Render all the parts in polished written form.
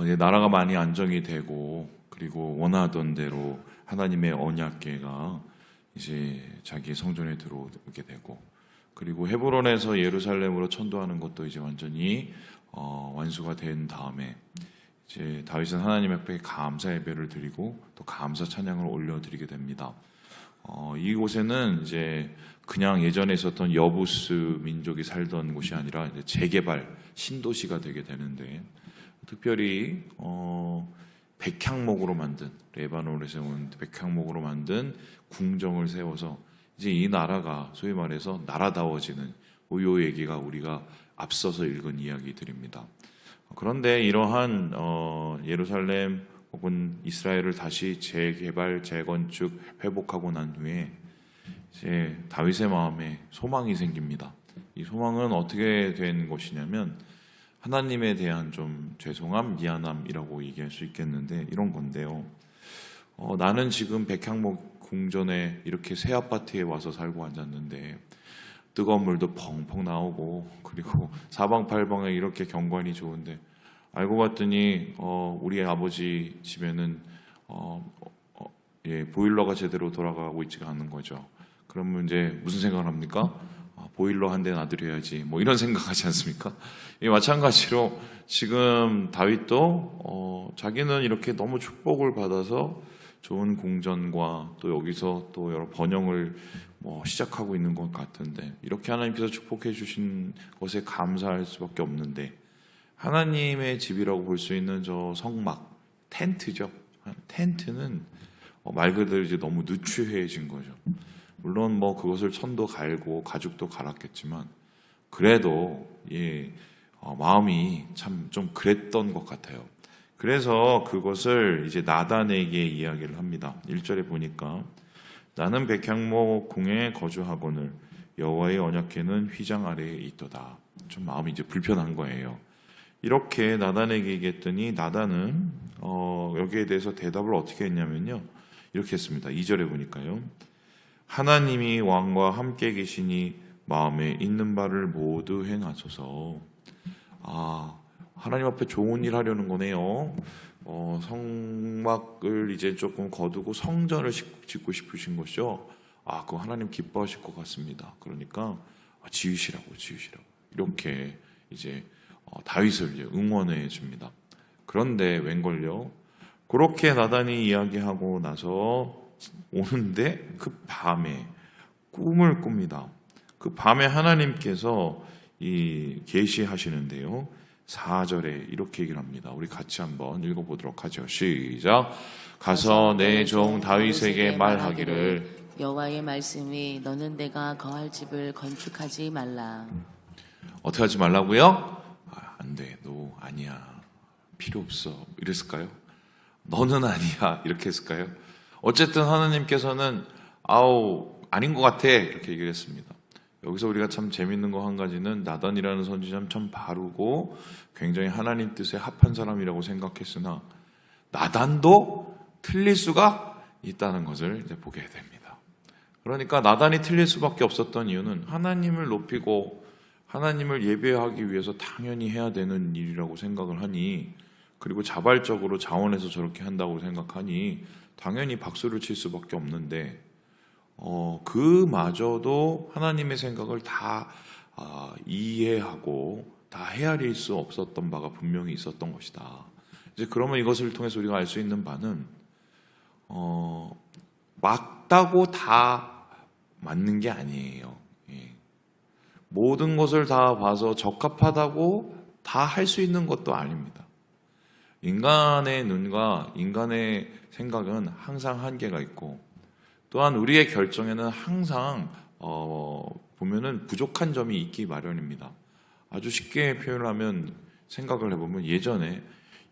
이제 나라가 많이 안정이 되고 그리고 원하던 대로 하나님의 언약궤가 이제 자기 성전에 들어오게 되고 그리고 헤브론에서 예루살렘으로 천도하는 것도 이제 완전히 완수가 된 다음에 이제 다윗은 하나님 앞에 감사 예배를 드리고 또 감사 찬양을 올려드리게 됩니다. 이곳에는 이제 그냥 예전에 있었던 여부스 민족이 살던 곳이 아니라 이제 재개발 신도시가 되게 되는데 특별히 백향목으로 만든 레바논에서 온 백향목으로 만든 궁정을 세워서 이제 이 나라가 소위 말해서 나라다워지는 요 얘기가 우리가 앞서서 읽은 이야기들입니다. 그런데 이러한 예루살렘 혹은 이스라엘을 다시 재개발, 재건축, 회복하고 난 후에 이제 다윗의 마음에 소망이 생깁니다. 이 소망은 어떻게 된 것이냐면 하나님에 대한 좀 죄송함, 미안함이라고 얘기할 수 있겠는데 이런 건데요. 나는 지금 백향목 궁전에 이렇게 새 아파트에 와서 살고 앉았는데 뜨거운 물도 펑펑 나오고 그리고 사방팔방에 이렇게 경관이 좋은데 알고 봤더니 우리 아버지 집에는 보일러가 제대로 돌아가고 있지가 않는 거죠. 그러면 이제 무슨 생각을 합니까? 보일러 한 대 놔드려야지 뭐 이런 생각하지 않습니까? 마찬가지로 지금 다윗도 자기는 이렇게 너무 축복을 받아서 좋은 궁전과 또 여기서 또 여러 번영을 시작하고 있는 것 같은데 이렇게 하나님께서 축복해 주신 것에 감사할 수밖에 없는데 하나님의 집이라고 볼 수 있는 저 성막 텐트죠. 텐트는 말 그대로 이제 너무 누추해진 거죠. 물론 그것을 천도 갈고 가죽도 갈았겠지만 그래도 마음이 참 좀 그랬던 것 같아요. 그래서 그것을 이제 나단에게 이야기를 합니다. 1절에 보니까 나는 백향목 궁에 거주하거늘 여호와의 언약궤는 휘장 아래에 있도다. 좀 마음이 이제 불편한 거예요. 이렇게 나단에게 얘기했더니 나단은 여기에 대해서 대답을 어떻게 했냐면요. 이렇게 했습니다. 2절에 보니까요. 하나님이 왕과 함께 계시니 마음에 있는 바를 모두 행하소서. 하나님 앞에 좋은 일 하려는 거네요. 성막을 이제 조금 거두고 성전을 짓고 싶으신 것이죠. 그거 하나님 기뻐하실 것 같습니다. 그러니까 지으시라고 이렇게 이제 다윗을 이제 응원해 줍니다. 그런데 웬걸요? 그렇게 나단이 이야기하고 나서 오는데 그 밤에 꿈을 꿉니다. 그 밤에 하나님께서 계시하시는데요. 4절에 이렇게 얘기를 합니다. 우리 같이 한번 읽어보도록 하죠. 시작. 가서 내 종 다윗에게 말하기를 여호와의 말씀이 너는 내가 거할 집을 건축하지 말라. 어떻게 하지 말라고요? 안 돼. 너 아니야. 필요 없어. 이랬을까요? 너는 아니야. 이렇게 했을까요? 어쨌든 하나님께서는 아닌 것 같아. 이렇게 얘기를 했습니다. 여기서 우리가 참 재밌는 거 한 가지는 나단이라는 선지자는 참 바르고 굉장히 하나님 뜻에 합한 사람이라고 생각했으나 나단도 틀릴 수가 있다는 것을 이제 보게 됩니다. 그러니까 나단이 틀릴 수밖에 없었던 이유는 하나님을 높이고 하나님을 예배하기 위해서 당연히 해야 되는 일이라고 생각을 하니 그리고 자발적으로 자원해서 저렇게 한다고 생각하니 당연히 박수를 칠 수밖에 없는데 그마저도 하나님의 생각을 다 이해하고 다 헤아릴 수 없었던 바가 분명히 있었던 것이다. 이제 그러면 이것을 통해서 우리가 알 수 있는 바는 맞다고 다 맞는 게 아니에요. 모든 것을 다 봐서 적합하다고 다 할 수 있는 것도 아닙니다. 인간의 눈과 인간의 생각은 항상 한계가 있고 또한 우리의 결정에는 항상 보면은 부족한 점이 있기 마련입니다. 아주 쉽게 표현을 하면 생각을 해보면 예전에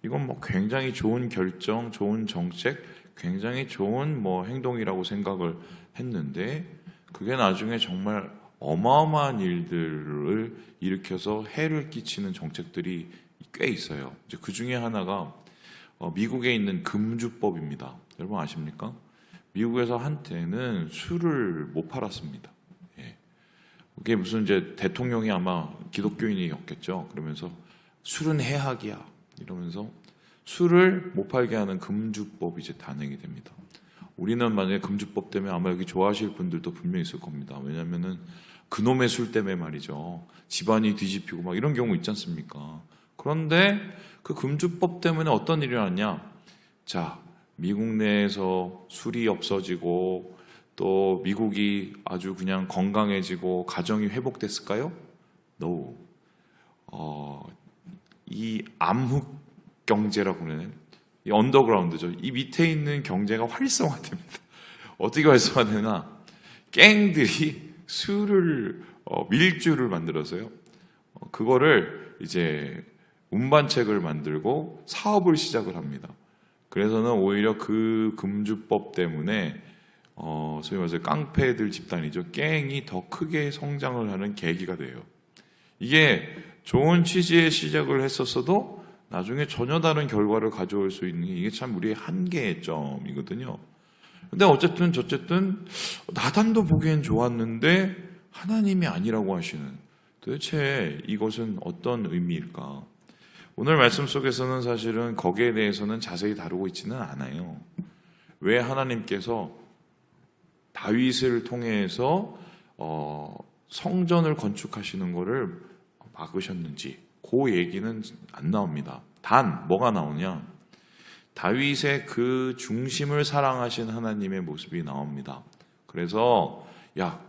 이건 굉장히 좋은 결정, 좋은 정책, 굉장히 좋은 행동이라고 생각을 했는데 그게 나중에 정말 어마어마한 일들을 일으켜서 해를 끼치는 정책들이 꽤 있어요. 이제 그 중에 하나가 미국에 있는 금주법입니다. 여러분 아십니까? 미국에서 한때는 술을 못 팔았습니다. 그게 무슨 이제 대통령이 아마 기독교인이었겠죠. 그러면서 술은 해악이야 이러면서 술을 못 팔게 하는 금주법이 이제 단행이 됩니다. 우리는 만약에 금주법 때문에 아마 여기 좋아하실 분들도 분명히 있을 겁니다. 왜냐하면은 그놈의 술 때문에 말이죠. 집안이 뒤집히고 막 이런 경우 있지 않습니까? 그런데 그 금주법 때문에 어떤 일이 일어났냐? 자, 미국 내에서 술이 없어지고 또 미국이 아주 그냥 건강해지고 가정이 회복됐을까요? No. 이 암흑 경제라고 그러는 이 언더그라운드죠. 이 밑에 있는 경제가 활성화됩니다. 어떻게 활성화되나? 갱들이 술을 밀주를 만들어서요. 그거를 이제 운반책을 만들고 사업을 시작을 합니다. 그래서는 오히려 그 금주법 때문에 소위 말해서 깡패들 집단이죠. 갱이 더 크게 성장을 하는 계기가 돼요. 이게 좋은 취지의 시작을 했었어도 나중에 전혀 다른 결과를 가져올 수 있는 게 이게 참 우리의 한계의 점이거든요. 근데 어쨌든 저쨌든 나단도 보기엔 좋았는데 하나님이 아니라고 하시는 도대체 이것은 어떤 의미일까? 오늘 말씀 속에서는 사실은 거기에 대해서는 자세히 다루고 있지는 않아요. 왜 하나님께서 다윗을 통해서 성전을 건축하시는 것을 막으셨는지 그 얘기는 안 나옵니다. 단 뭐가 나오냐? 다윗의 그 중심을 사랑하신 하나님의 모습이 나옵니다. 그래서 야,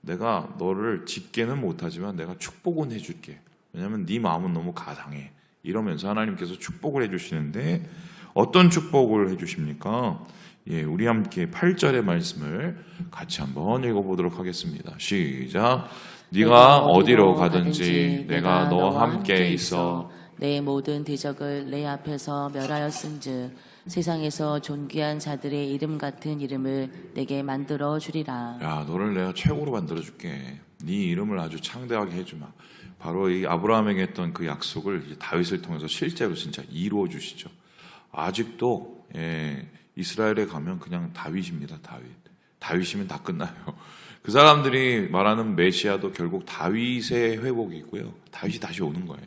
내가 너를 짓게는 못하지만 내가 축복은 해줄게. 왜냐하면 네 마음은 너무 가당해. 이러면서 하나님께서 축복을 해주시는데 어떤 축복을 해주십니까? 예, 우리 함께 8절의 말씀을 같이 한번 읽어보도록 하겠습니다. 시작. 네가 어디로 가든지 내가 너와 함께 있어 내 모든 대적을 내 앞에서 멸하였은즉 세상에서 존귀한 자들의 이름 같은 이름을 내게 만들어 주리라. 야, 너를 내가 최고로 만들어줄게. 네 이름을 아주 창대하게 해주마. 바로 이 아브라함에게 했던 그 약속을 이제 다윗을 통해서 실제로 진짜 이루어 주시죠. 아직도 이스라엘에 가면 그냥 다윗입니다. 다윗이면 다 끝나요. 그 사람들이 말하는 메시아도 결국 다윗의 회복이고요. 다윗이 다시 오는 거예요.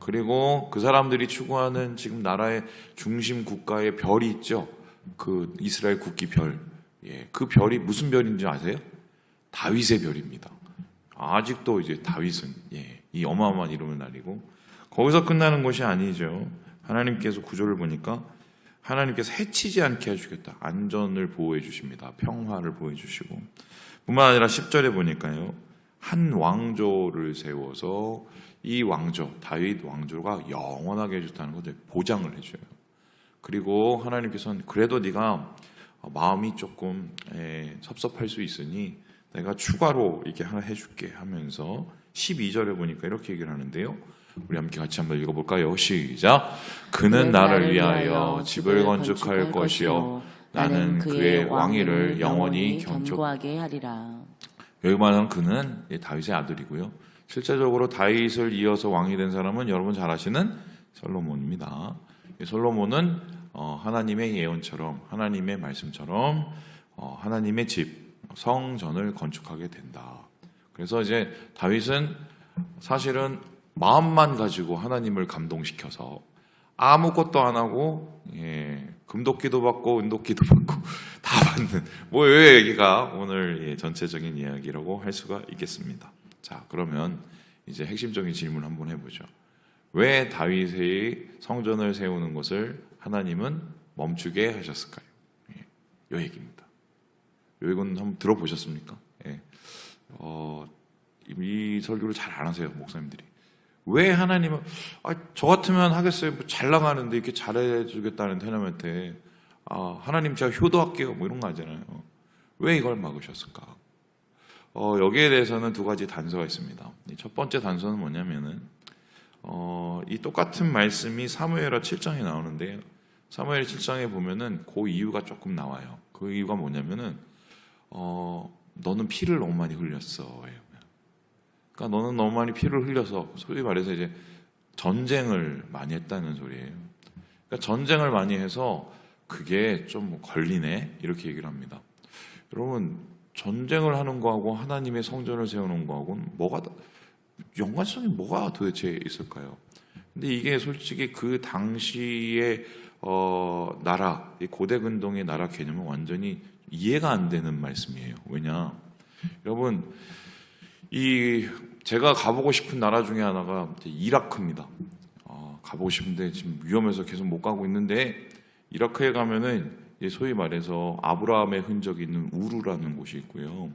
그리고 그 사람들이 추구하는 지금 나라의 중심 국가의 별이 있죠. 그 이스라엘 국기 별. 그 별이 무슨 별인지 아세요? 다윗의 별입니다. 아직도 이제 다윗은 이 어마어마한 이름을 날리고 거기서 끝나는 것이 아니죠. 하나님께서 구조를 보니까 하나님께서 해치지 않게 해주겠다. 안전을 보호해 주십니다. 평화를 보호해 주시고 뿐만 아니라 10절에 보니까요. 한 왕조를 세워서 이 왕조, 다윗 왕조가 영원하게 해줬다는 것을 보장을 해줘요. 그리고 하나님께서는 그래도 네가 마음이 조금 섭섭할 수 있으니 내가 추가로 이렇게 하나 해줄게 하면서 12절에 보니까 이렇게 얘기를 하는데요. 우리 함께 같이 한번 읽어볼까요? 시작. 그는 나를 위하여 집을 건축할 것이요 나는 그의 왕위를 영원히 견고하게 하리라. 여기 말하는 그는 다윗의 아들이고요. 실제적으로 다윗을 이어서 왕이 된 사람은 여러분 잘 아시는 솔로몬입니다. 솔로몬은 하나님의 예언처럼 하나님의 말씀처럼 하나님의 집 성전을 건축하게 된다. 그래서 이제 다윗은 사실은 마음만 가지고 하나님을 감동시켜서 아무것도 안 하고 금도끼도 받고 은도끼도 받고 다 받는 뭐 이 얘기가 오늘 전체적인 이야기라고 할 수가 있겠습니다. 자, 그러면 이제 핵심적인 질문 한번 해보죠. 왜 다윗의 성전을 세우는 것을 하나님은 멈추게 하셨을까요? 이 얘기입니다. 이건 한번 들어보셨습니까? 이 설교를 잘 안 하세요, 목사님들이. 왜 하나님은 저 같으면 하겠어요. 뭐 잘 나가는데 이렇게 잘해주겠다는 하나님한테 하나님 제가 효도할게요. 뭐 이런 거 하잖아요. 왜 이걸 막으셨을까? 여기에 대해서는 두 가지 단서가 있습니다. 첫 번째 단서는 뭐냐면은 이 똑같은 말씀이 사무엘하 7장에 나오는데요. 사무엘 7장에 보면은 그 이유가 조금 나와요. 그 이유가 뭐냐면은 너는 피를 너무 많이 흘렸어. 그러니까 너는 너무 많이 피를 흘려서 소위 말해서 이제 전쟁을 많이 했다는 소리예요. 그러니까 전쟁을 많이 해서 그게 좀 걸리네 이렇게 얘기를 합니다. 여러분 전쟁을 하는 거하고 하나님의 성전을 세우는 거하고는 연관성이 뭐가 도대체 있을까요? 근데 이게 솔직히 그 당시의 나라, 이 고대 근동의 나라 개념은 완전히 이해가 안 되는 말씀이에요. 왜냐, 여러분, 제가 가보고 싶은 나라 중에 하나가 이제 이라크입니다. 가보고 싶은데 지금 위험해서 계속 못 가고 있는데, 이라크에 가면은 이제 소위 말해서 아브라함의 흔적이 있는 우르라는 곳이 있고요.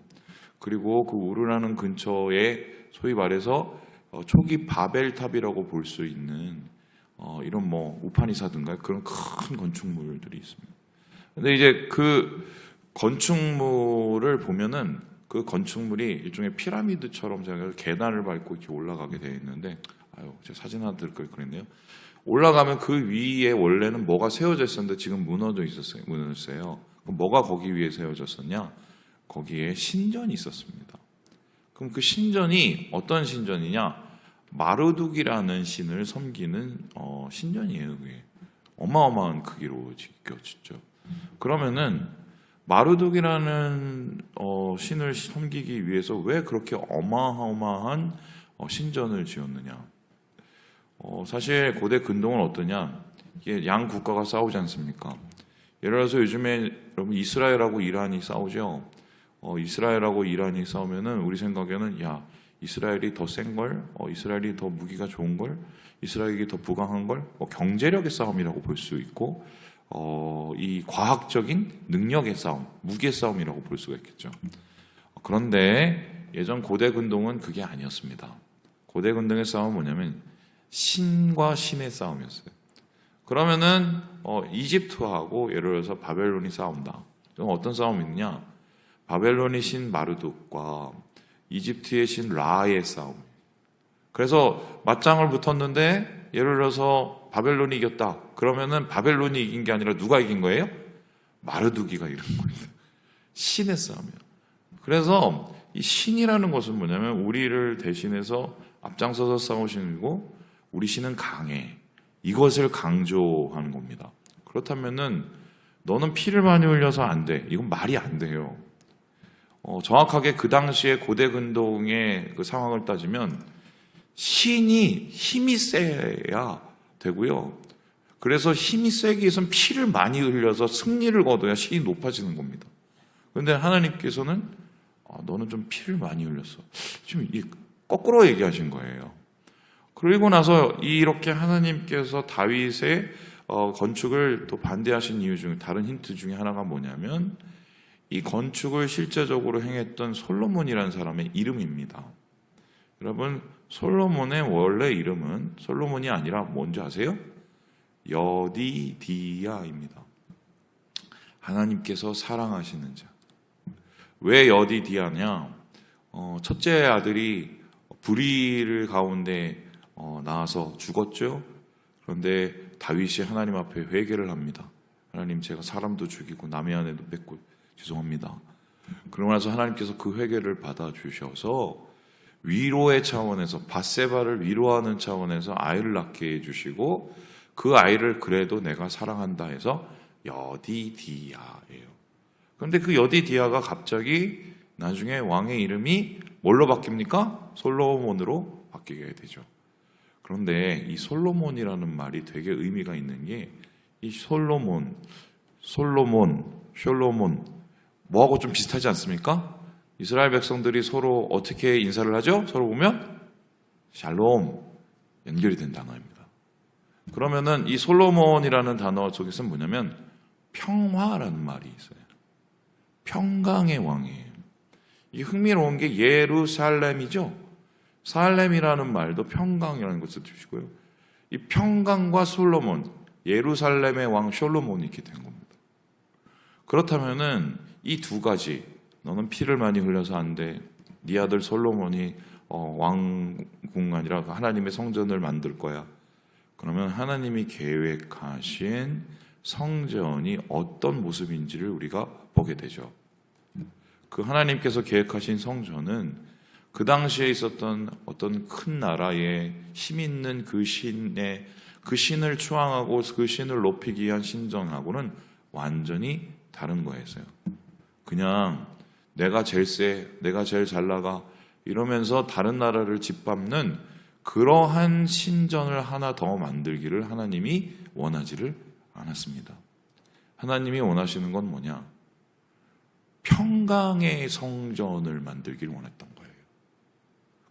그리고 그 우르라는 근처에 소위 말해서 초기 바벨탑이라고 볼 수 있는 이런 뭐 우파니사든가 그런 큰 건축물들이 있습니다. 근데 이제 그 건축물을 보면은 그 건축물이 일종의 피라미드처럼 제가 계단을 밟고 이렇게 올라가게 되어 있는데, 제가 사진 하나 들 걸 그랬네요. 올라가면 그 위에 원래는 뭐가 세워져 있었는데 지금 무너졌어요. 그럼 뭐가 거기 위에 세워졌었냐? 거기에 신전이 있었습니다. 그럼 그 신전이 어떤 신전이냐? 마르둑이라는 신을 섬기는 신전이에요. 그게 어마어마한 크기로 지켜졌죠. 그러면은 마르둑이라는 신을 섬기기 위해서 왜 그렇게 어마어마한 신전을 지었느냐? 사실 고대 근동은 어떠냐? 이게 양 국가가 싸우지 않습니까? 예를 들어서 요즘에 여러분 이스라엘하고 이란이 싸우죠. 이스라엘하고 이란이 싸우면은 우리 생각에는 야, 이스라엘이 더 센 걸, 이스라엘이 더 무기가 좋은 걸, 이스라엘이 더 부강한 걸, 경제력의 싸움이라고 볼 수 있고, 이 과학적인 능력의 싸움, 무기의 싸움이라고 볼 수가 있겠죠. 그런데 예전 고대 근동은 그게 아니었습니다. 고대 근동의 싸움은 뭐냐면 신과 신의 싸움이었어요. 그러면은 이집트하고 예를 들어서 바벨론이 싸운다. 그럼 어떤 싸움이 있느냐? 바벨론의 신 마르둑과 이집트의 신 라의 싸움. 그래서 맞짱을 붙었는데 예를 들어서 바벨론이 이겼다. 그러면은 바벨론이 이긴 게 아니라 누가 이긴 거예요? 마르두기가 이긴 겁니다. 신의 싸움이에요. 그래서 이 신이라는 것은 뭐냐면 우리를 대신해서 앞장서서 싸우시는 거고, 우리 신은 강해. 이것을 강조하는 겁니다. 그렇다면은 너는 피를 많이 흘려서 안 돼. 이건 말이 안 돼요. 정확하게 그 당시에 고대 근동의 그 상황을 따지면 신이 힘이 세야 되고요. 그래서 힘이 세기 위해서는 피를 많이 흘려서 승리를 거둬야 신이 높아지는 겁니다. 그런데 하나님께서는 너는 좀 피를 많이 흘렸어. 지금 거꾸로 얘기하신 거예요. 그리고 나서 이렇게 하나님께서 다윗의 건축을 또 반대하신 이유 중에 다른 힌트 중에 하나가 뭐냐면 이 건축을 실제적으로 행했던 솔로몬이라는 사람의 이름입니다. 여러분, 솔로몬의 원래 이름은 솔로몬이 아니라 뭔지 아세요? 여디디야입니다. 하나님께서 사랑하시는 자. 왜 여디디야냐? 첫째 아들이 불의를 가운데 나와서 죽었죠. 그런데 다윗이 하나님 앞에 회개를 합니다. 하나님, 제가 사람도 죽이고 남의 아내도 뺏고 죄송합니다. 그러고 나서 하나님께서 그 회개를 받아주셔서 위로의 차원에서 바세바를 위로하는 차원에서 아이를 낳게 해주시고, 그 아이를 그래도 내가 사랑한다 해서 여디디야예요. 그런데 그 여디디야가 갑자기 나중에 왕의 이름이 뭘로 바뀝니까? 솔로몬으로 바뀌게 되죠. 그런데 이 솔로몬이라는 말이 되게 의미가 있는 게, 이 솔로몬, 숄로몬 뭐하고 좀 비슷하지 않습니까? 이스라엘 백성들이 서로 어떻게 인사를 하죠? 서로 보면 샬롬, 연결이 된 단어입니다. 그러면은 이 솔로몬이라는 단어 속에서 뭐냐면 평화라는 말이 있어요. 평강의 왕이에요. 이 흥미로운 게 예루살렘이죠. 살렘이라는 말도 평강이라는 것을 주시고요. 이 평강과 솔로몬, 예루살렘의 왕 솔로몬이 이렇게 된 겁니다. 그렇다면은 이 두 가지, 너는 피를 많이 흘려서 안 돼. 네 아들 솔로몬이 왕궁 아니라 하나님의 성전을 만들 거야. 그러면 하나님이 계획하신 성전이 어떤 모습인지를 우리가 보게 되죠. 그 하나님께서 계획하신 성전은 그 당시에 있었던 어떤 큰 나라의 힘 있는 그 신을 추앙하고 그 신을 높이기 위한 신전하고는 완전히 다른 거였어요. 그냥 내가 제일 세, 내가 제일 잘 나가 이러면서 다른 나라를 짓밟는 그러한 신전을 하나 더 만들기를 하나님이 원하지를 않았습니다. 하나님이 원하시는 건 뭐냐? 평강의 성전을 만들기를 원했던 거예요.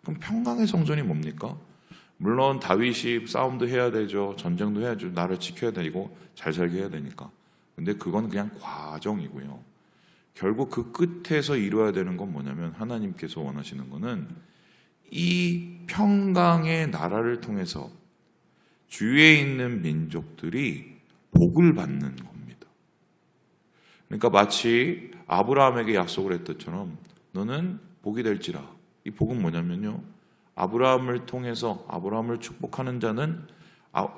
그럼 평강의 성전이 뭡니까? 물론 다윗이 싸움도 해야 되죠. 전쟁도 해야죠. 나를 지켜야 되고 잘 살게 해야 되니까. 근데 그건 그냥 과정이고요. 결국 그 끝에서 이루어야 되는 건 뭐냐면 하나님께서 원하시는 거는 이 평강의 나라를 통해서 주위에 있는 민족들이 복을 받는 겁니다. 그러니까 마치 아브라함에게 약속을 했던처럼 너는 복이 될지라. 이 복은 뭐냐면요. 아브라함을 통해서 아브라함을 축복하는 자는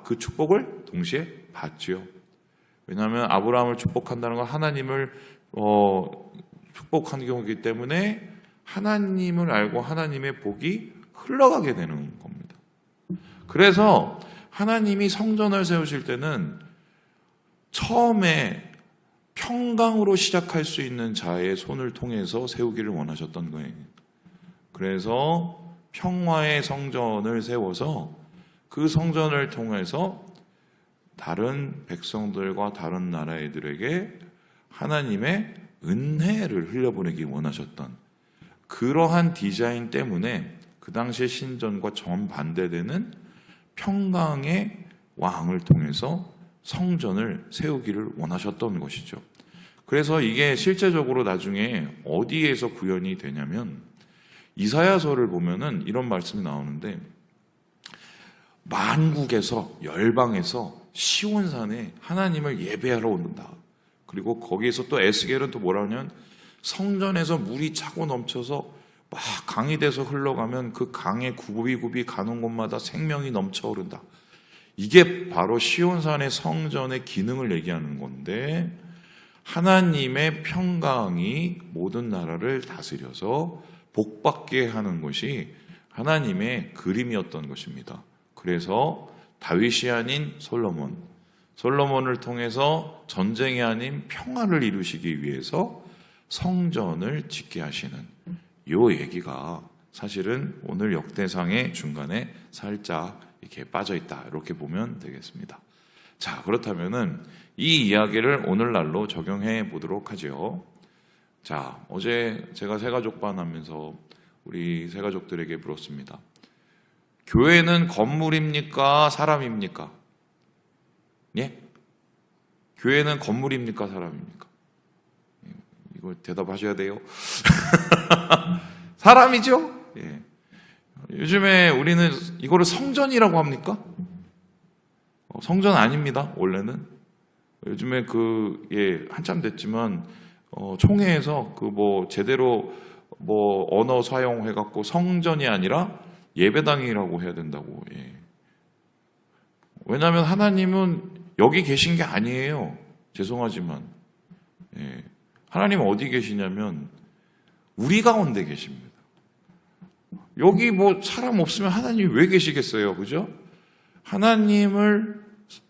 그 축복을 동시에 받지요. 왜냐하면 아브라함을 축복한다는 건 하나님을 축복하는 경우이기 때문에 하나님을 알고 하나님의 복이 흘러가게 되는 겁니다. 그래서 하나님이 성전을 세우실 때는 처음에 평강으로 시작할 수 있는 자의 손을 통해서 세우기를 원하셨던 거예요. 그래서 평화의 성전을 세워서 그 성전을 통해서 다른 백성들과 다른 나라들에게 하나님의 은혜를 흘려보내기 원하셨던 그러한 디자인 때문에 그 당시의 신전과 정반대되는 평강의 왕을 통해서 성전을 세우기를 원하셨던 것이죠. 그래서 이게 실제적으로 나중에 어디에서 구현이 되냐면 이사야서를 보면은 이런 말씀이 나오는데 만국에서 열방에서 시온산에 하나님을 예배하러 온다. 그리고 거기에서 또 에스겔은 또 뭐라 하냐면 성전에서 물이 차고 넘쳐서 막 강이 돼서 흘러가면 그 강의 굽이굽이 가는 곳마다 생명이 넘쳐오른다. 이게 바로 시온산의 성전의 기능을 얘기하는 건데 하나님의 평강이 모든 나라를 다스려서 복받게 하는 것이 하나님의 그림이었던 것입니다. 그래서 다윗이 아닌 솔로몬을 통해서 전쟁이 아닌 평화를 이루시기 위해서 성전을 짓게 하시는 이 얘기가 사실은 오늘 역대상의 중간에 살짝 이렇게 빠져 있다. 이렇게 보면 되겠습니다. 자, 그렇다면은 이 이야기를 오늘날로 적용해 보도록 하죠. 자, 어제 제가 새가족반 하면서 우리 새가족들에게 물었습니다. 교회는 건물입니까? 사람입니까? 예? 교회는 건물입니까? 사람입니까? 이거 대답하셔야 돼요. 사람이죠? 예. 요즘에 우리는 이거를 성전이라고 합니까? 성전 아닙니다. 원래는. 요즘에 한참 됐지만, 총회에서 제대로 언어 사용해갖고 성전이 아니라 예배당이라고 해야 된다고. 예. 왜냐하면 하나님은 여기 계신 게 아니에요. 죄송하지만. 예. 하나님은 어디 계시냐면 우리 가운데 계십니다. 여기 사람 없으면 하나님이 왜 계시겠어요? 그죠? 하나님을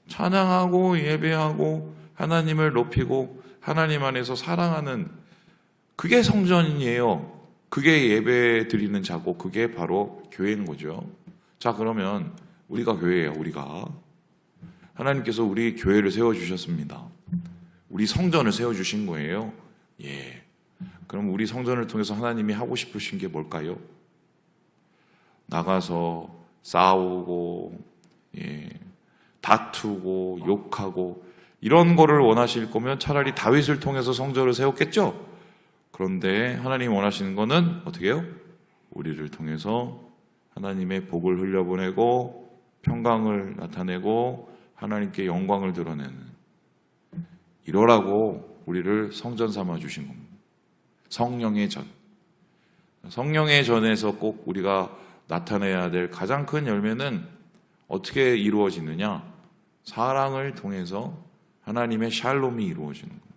찬양하고 예배하고 하나님을 높이고 하나님 안에서 사랑하는 그게 성전이에요. 그게 예배 드리는 자고 그게 바로 교회인 거죠. 자, 그러면 우리가 교회예요. 우리가 하나님께서 우리 교회를 세워주셨습니다. 우리 성전을 세워주신 거예요. 예. 그럼 우리 성전을 통해서 하나님이 하고 싶으신 게 뭘까요? 나가서 싸우고, 예, 다투고, 욕하고, 이런 거를 원하실 거면 차라리 다윗을 통해서 성전을 세웠겠죠? 그런데 하나님이 원하시는 거는 어떻게 해요? 우리를 통해서 하나님의 복을 흘려보내고, 평강을 나타내고, 하나님께 영광을 드러내는, 이러라고 우리를 성전 삼아 주신 겁니다. 성령의 전. 성령의 전에서 꼭 우리가 나타내야 될 가장 큰 열매는 어떻게 이루어지느냐? 사랑을 통해서 하나님의 샬롬이 이루어지는 거예요.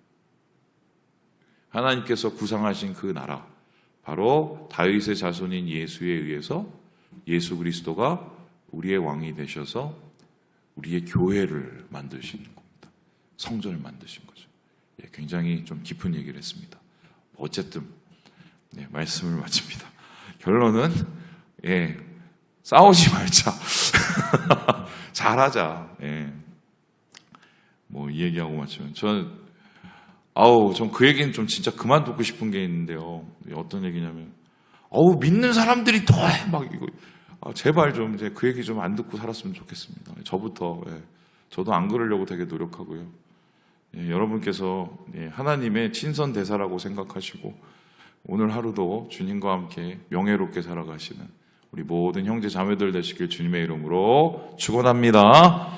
하나님께서 구상하신 그 나라, 바로 다윗의 자손인 예수에 의해서 예수 그리스도가 우리의 왕이 되셔서 우리의 교회를 만드시는 겁니다. 성전을 만드신 거죠. 예, 굉장히 좀 깊은 얘기를 했습니다. 어쨌든 말씀을 마칩니다. 결론은 싸우지 말자. 잘하자. 예. 뭐 이 얘기하고 마치면 전 그 얘기는 좀 진짜 그만 듣고 싶은 게 있는데요. 어떤 얘기냐면 믿는 사람들이 더해 막 이거. 제발 좀 이제 그 얘기 좀 안 듣고 살았으면 좋겠습니다. 저부터. 예. 저도 안 그러려고 되게 노력하고요. 예, 여러분께서 하나님의 친선 대사라고 생각하시고 오늘 하루도 주님과 함께 명예롭게 살아가시는 우리 모든 형제 자매들 되시길 주님의 이름으로 축원합니다.